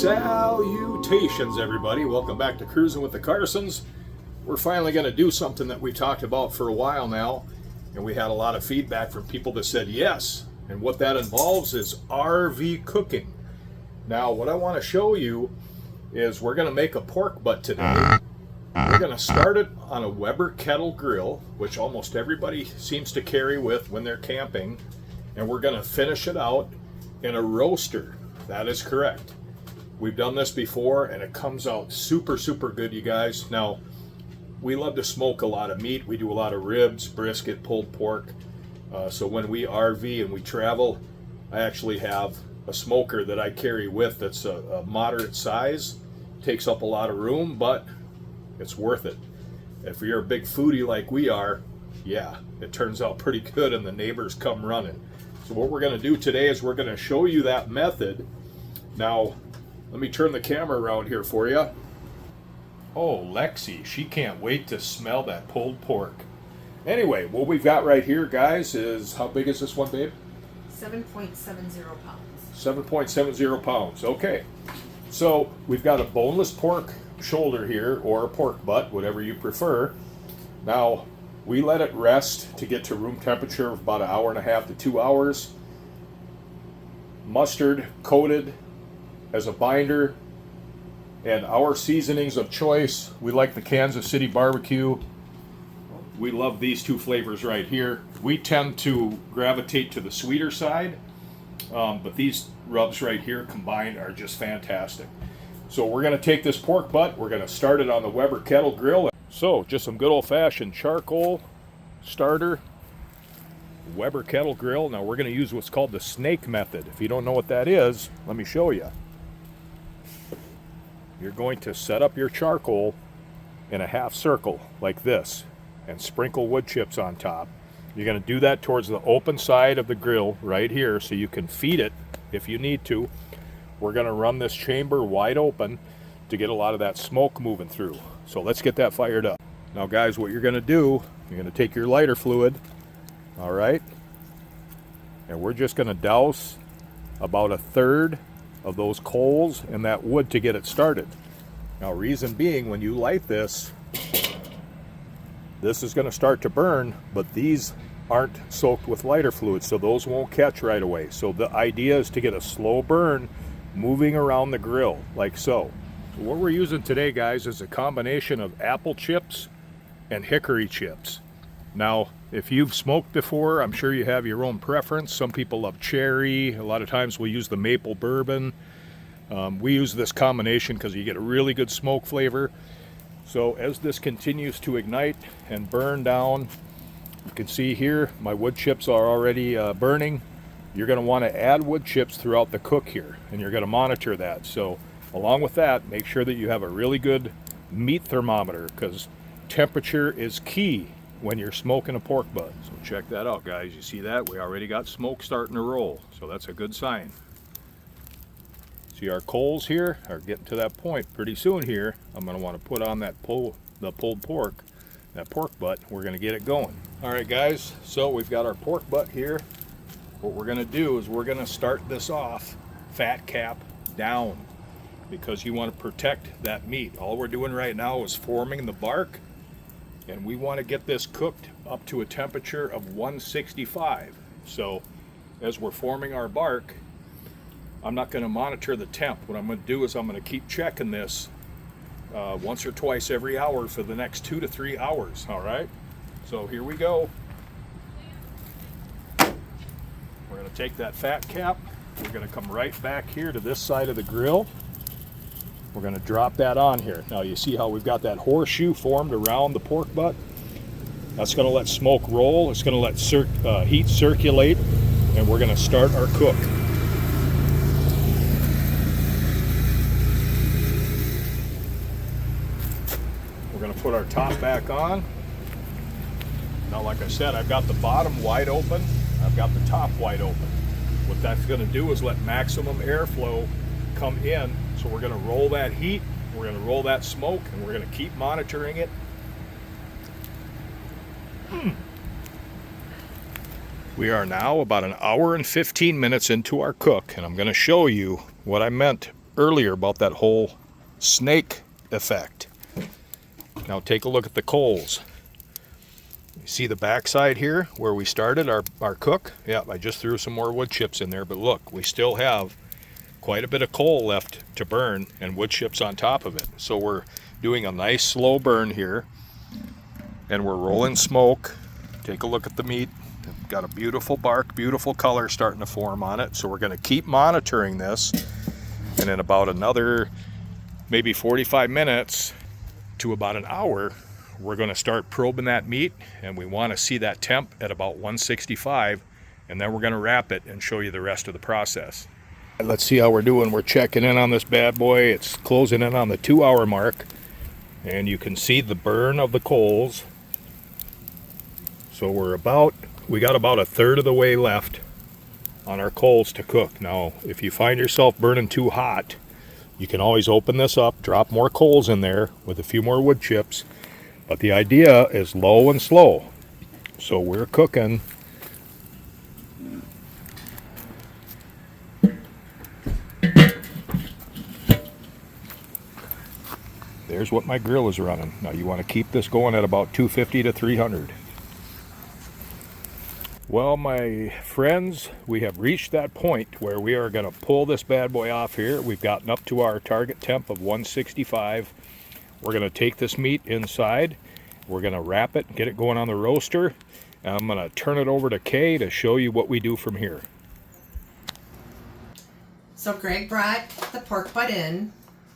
Salutations, everybody. Welcome back to Cruising with the Carsons. We're finally going to do something that we've talked about for a while now, and we had a lot of feedback from people that said yes. And what that involves is RV cooking. Now, what I want to show you is we're going to make a pork butt today. We're going to start it on a Weber kettle grill, which almost everybody seems to carry with when they're camping, and we're going to finish it out in a roaster. That is correct. We've done this before and it comes out super good, you guys. Now, we love to smoke a lot of meat. We do a lot of ribs, brisket, pulled pork. So when we RV and we travel, I actually have a smoker that I carry with that's a moderate size. Takes up a lot of room, but it's worth it. If you're a big foodie like we are, yeah, it turns out pretty good and the neighbors come running. So what we're going to do today is we're going to show you that method. Now, let me turn the camera around here for you. Oh, Lexi, she can't wait to smell that pulled pork. Anyway, what we've got right here, guys, is, how big is this one, babe? 7.70 pounds. 7.70 pounds, okay. So we've got a boneless pork shoulder here, or a pork butt, whatever you prefer. Now, we let it rest to get to room temperature of about 1.5 hours to 2 hours. Mustard coated as a binder, and our seasonings of choice, we like the Kansas City barbecue. We love these two flavors right here. We tend to gravitate to the sweeter side, but these rubs right here combined are just fantastic. So we're going to take this pork butt, we're going to start it on the Weber kettle grill. So just some good old-fashioned charcoal starter, Weber kettle grill. Now we're going to use what's called the snake method. If you don't know what that is, let me show you. You're going to set up your charcoal in a half circle like this and sprinkle wood chips on top. You're going to do that towards the open side of the grill right here so you can feed it if you need to. We're going to run this chamber wide open to get a lot of that smoke moving through. So let's get that fired up. Now guys, what you're going to do, you're going to take your lighter fluid, all right, and we're just going to douse about 1/3 of those coals in that wood to get it started. Now, reason being, when you light this is going to start to burn, but these aren't soaked with lighter fluid, so those won't catch right away. So the idea is to get a slow burn moving around the grill like so. So what we're using today, guys, is a combination of apple chips and hickory chips. Now, if you've smoked before, I'm sure you have your own preference. Some people love cherry. A lot of times we'll use the maple bourbon. We use this combination because you get a really good smoke flavor. So as this continues to ignite and burn down, you can see here my wood chips are already burning. You're going to want to add wood chips throughout the cook here, and you're going to monitor that. So along with that, make sure that you have a really good meat thermometer, because temperature is key when you're smoking a pork butt. So check that out, guys. You see that? We already got smoke starting to roll, so that's a good sign. See, our coals here are getting to that point. Pretty soon here, I'm going to want to put on that the pulled pork, that pork butt. We're going to get it going. All right, guys, so we've got our pork butt here. What we're going to do is we're going to start this off fat cap down, because you want to protect that meat. All we're doing right now is forming the bark, and we want to get this cooked up to a temperature of 165. So as we're forming our bark, I'm not going to monitor the temp. What I'm going to do is I'm going to keep checking this once or twice every hour for the next 2 to 3 hours. All right, so here we go. We're going to take that fat cap, we're going to come right back here to this side of the grill. We're going to drop that on here. Now you see how we've got that horseshoe formed around the pork butt? That's going to let smoke roll. It's going to let heat circulate, and we're going to start our cook. We're going to put our top back on. Now, like I said, I've got the bottom wide open. I've got the top wide open. What that's going to do is let maximum airflow come in. So we're going to roll that heat, we're going to roll that smoke, and we're going to keep monitoring it. We are now about 1 hour and 15 minutes into our cook, and I'm going to show you what I meant earlier about that whole snake effect. Now take a look at the coals. You see the backside here where we started our cook? Yeah, I just threw some more wood chips in there, but look, we still have quite a bit of coal left to burn and wood chips on top of it. So we're doing a nice slow burn here, and we're rolling smoke. Take a look at the meat. Got a beautiful bark, beautiful color starting to form on it. So we're going to keep monitoring this, and in about another maybe 45 minutes to about an hour, we're going to start probing that meat, and we want to see that temp at about 165, and then we're going to wrap it and show you the rest of the process. Let's see how we're doing. We're checking in on this bad boy. It's closing in on the 2-hour mark, and you can see the burn of the coals. So we got about a third of the way left on our coals to cook. Now, if you find yourself burning too hot, you can always open this up, drop more coals in there with a few more wood chips. But the idea is low and slow. So we're cooking. There's what my grill is running. Now you want to keep this going at about 250 to 300. Well, my friends, we have reached that point where we are going to pull this bad boy off here. We've gotten up to our target temp of 165. We're going to take this meat inside. We're going to wrap it, get it going on the roaster. And I'm going to turn it over to Kay to show you what we do from here. So Greg brought the pork butt in.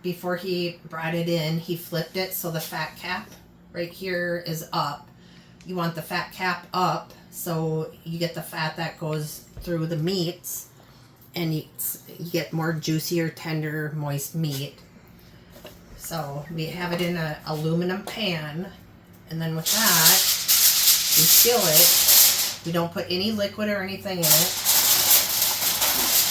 Before he brought it in, he flipped it so the fat cap right here is up. You want the fat cap up so you get the fat that goes through the meats, and you get more juicier, tender, moist meat. So we have it in an aluminum pan, and then with that, we seal it. We don't put any liquid or anything in it,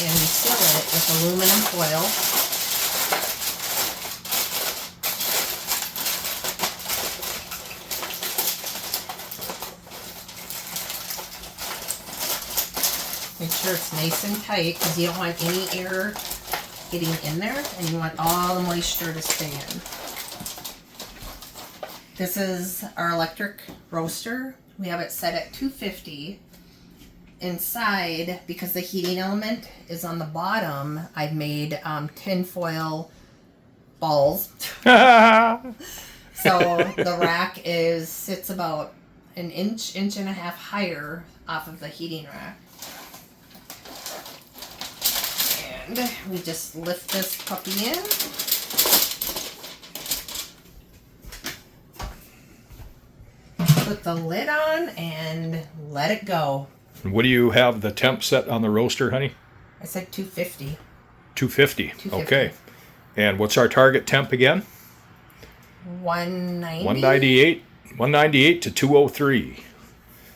and we seal it with aluminum foil. Make sure it's nice and tight because you don't want any air getting in there, and you want all the moisture to stay in. This is our electric roaster. We have it set at 250. Inside, because the heating element is on the bottom, I've made tin foil balls. So the rack sits about an inch and a half higher off of the heating rack. And we just lift this puppy in. Put the lid on and let it go. What do you have the temp set on the roaster, honey? I said 250. 250. Okay. And what's our target temp again? 190. 198 to 203.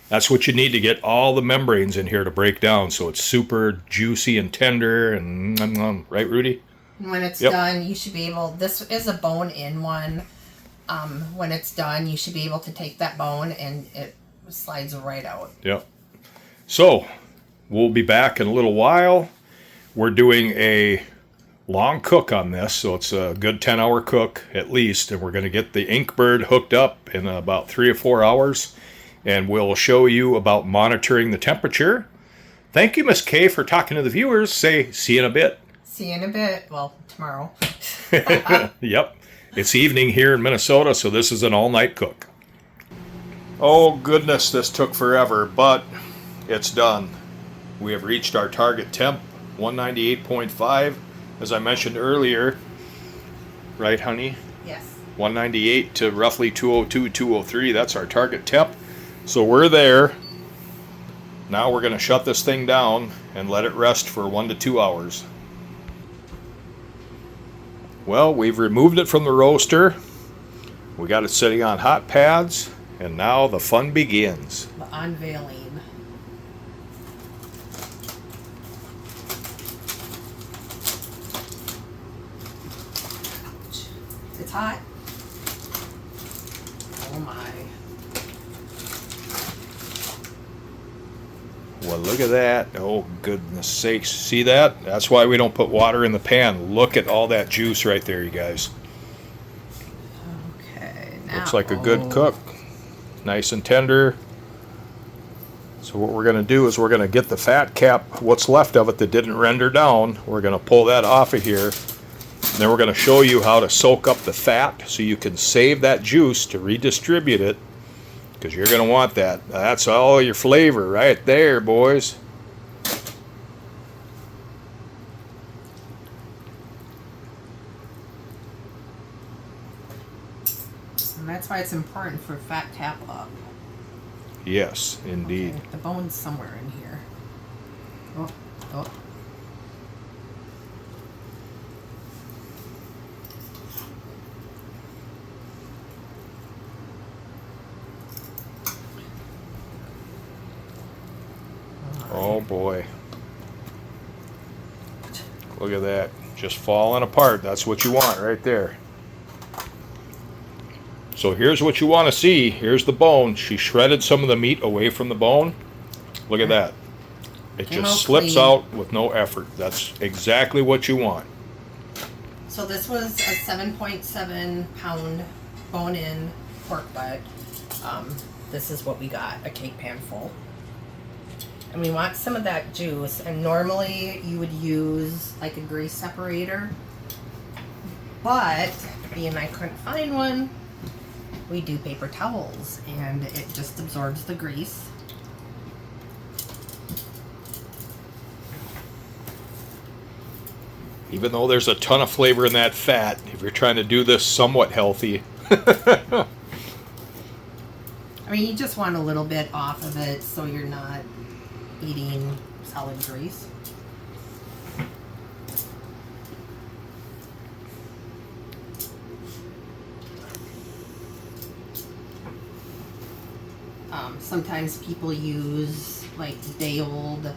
That's what you need to get all the membranes in here to break down, so it's super juicy and tender and right, Rudy? When it's done, you should be able. This is a bone-in one. When it's done, you should be able to take that bone and it slides right out. Yep. So we'll be back in a little while. We're doing a long cook on this, so it's a good 10-hour cook at least, and we're going to get the Inkbird hooked up in about 3 or 4 hours. And we'll show you about monitoring the temperature. Thank you, Miss Kay, for talking to the viewers. Say, see you in a bit. See you in a bit. Well, tomorrow. Yep. It's evening here in Minnesota, so this is an all-night cook. Oh, goodness, this took forever, but it's done. We have reached our target temp, 198.5. As I mentioned earlier, right, honey? Yes. 198 to roughly 202, 203. That's our target temp. So we're there. Now we're going to shut this thing down and let it rest for 1 to 2 hours. Well, we've removed it from the roaster. We got it sitting on hot pads, and now the fun begins. The unveiling. It's hot. Oh my. Well, look at that. Oh, goodness sakes. See that? That's why we don't put water in the pan. Look at all that juice right there, you guys. Okay, now. Looks like a good cook. Nice and tender. So what we're going to do is we're going to get the fat cap, what's left of it that didn't render down. We're going to pull that off of here. And then we're going to show you how to soak up the fat so you can save that juice to redistribute it. Because you're going to want that. That's all your flavor right there, boys. And that's why it's important for fat cap up. Yes, indeed. Okay, the bone's somewhere in here. Oh, oh. Oh boy. Look at that. Just falling apart. That's what you want right there. So here's what you want to see. Here's the bone. She shredded some of the meat away from the bone. Look at that. It Came just out slips clean. out with no effort. That's exactly what you want. So this was a 7.7 pound bone-in pork butt. This is what we got, a cake pan full. And we want some of that juice. And normally you would use like a grease separator. But being I couldn't find one, we do paper towels. And it just absorbs the grease. Even though there's a ton of flavor in that fat, if you're trying to do this somewhat healthy, I mean, you just want a little bit off of it so you're not eating solid grease. Sometimes people use like day old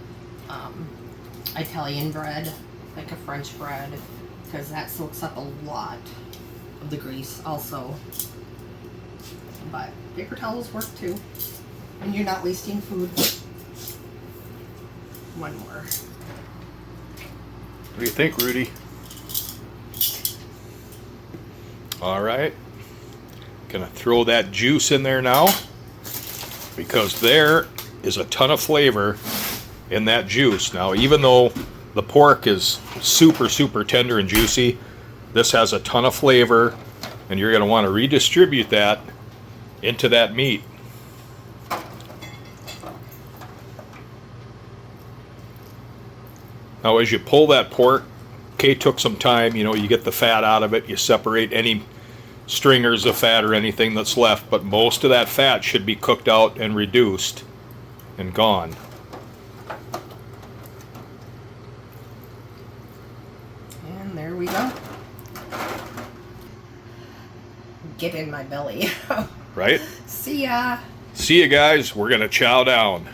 Italian bread, like a French bread, because that soaks up a lot of the grease also. But paper towels work too, and you're not wasting food. One more. what do you think, Rudy? All right. Gonna throw that juice in there now, because there is a ton of flavor in that juice. Now, even though the pork is super, super tender and juicy, this has a ton of flavor, and you're gonna want to redistribute that into that meat. Now, as you pull that pork, Kay took some time, you get the fat out of it, you separate any stringers of fat or anything that's left, but most of that fat should be cooked out and reduced and gone. And there we go. Get in my belly. Right? See ya. See you guys. We're going to chow down.